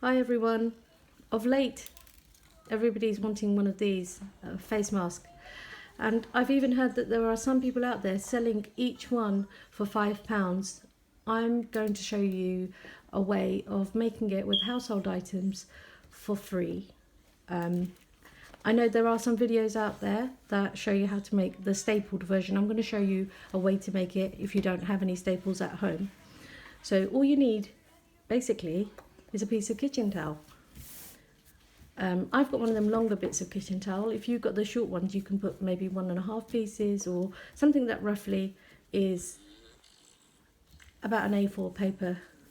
Hi everyone. Of late, everybody's wanting one of these face masks, and I've even heard that there are some people out there selling each one for £5. I'm going to show you a way of making it with household items for free. I know there are some videos out there that show you how to make the stapled version. I'm going to show you a way to make it if you don't have any staples at home. So all you need basically is a piece of kitchen towel. I've got one of them longer bits of kitchen towel. If you've got the short ones, you can put maybe 1.5 pieces or something that roughly is about an A4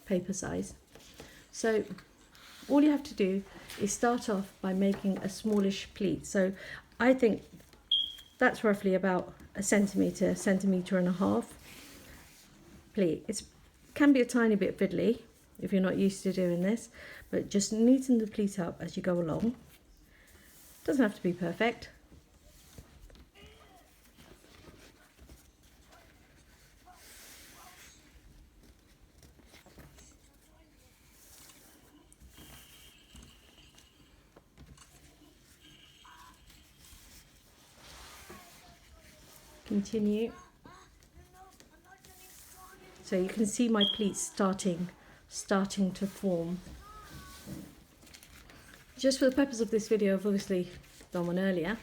paper size. So all you have to do is start off by making a smallish pleat. So I think that's roughly about a centimetre and a half pleat. It can be a tiny bit fiddly if you're not used to doing this, but just neaten the pleat up as you go along. Doesn't have to be perfect. Continue. So you can see my pleats starting to form. Just for the purpose of this video, I've obviously done one earlier.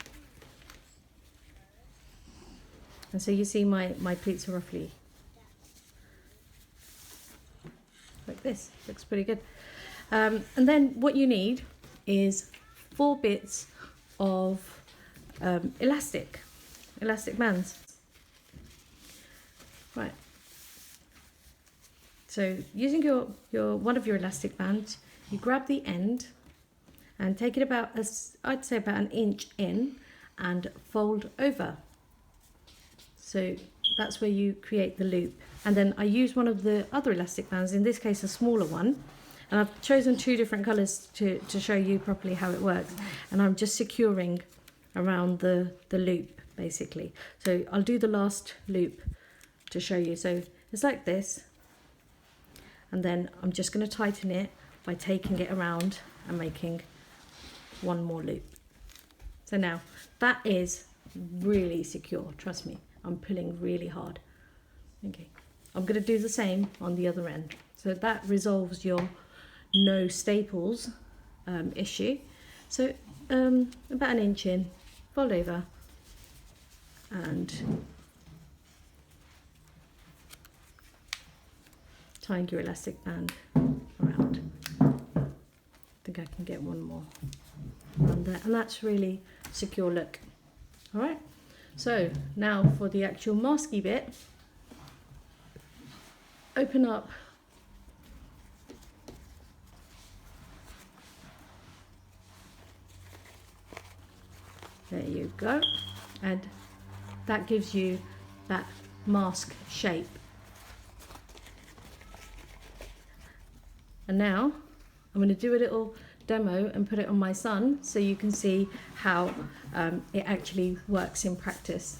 And so you see my pleats are roughly like this. Looks pretty good. And then what you need is 4 bits of elastic bands. Right. So using your one of your elastic bands, you grab the end and take it about, I'd say about an inch in, and fold over. So that's where you create the loop. And then I use one of the other elastic bands, in this case a smaller one, and I've chosen 2 different colours to show you properly how it works. And I'm just securing around the loop basically. So I'll do the last loop to show you. So it's like this, and then I'm just going to tighten it by taking it around and making one more loop. So now that is really secure, trust me. I'm pulling really hard. Okay, I'm going to do the same on the other end. So that resolves your no staples issue. So about an inch in, fold over, and tying your elastic band around. I think I can get one more around there, and that's really secure look. All right, so now for the actual masky bit, open up there you go, and that gives you that mask shape. And now I'm going to do a little demo and put it on my son so you can see how it actually works in practice.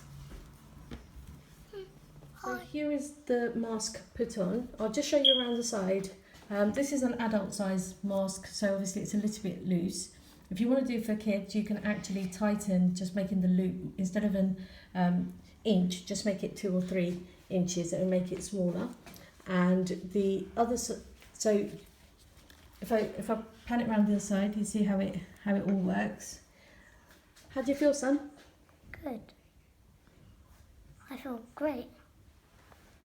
So here is the mask put on. I'll just show you around the side. This is an adult size mask, so obviously it's a little bit loose. If you want to do it for kids, you can actually tighten, just making the loop, instead of an inch, just make it 2 or 3 inches and make it smaller. And the other, so if I pan it around the other side, you see how it all works. How do you feel, son? Good. I feel great.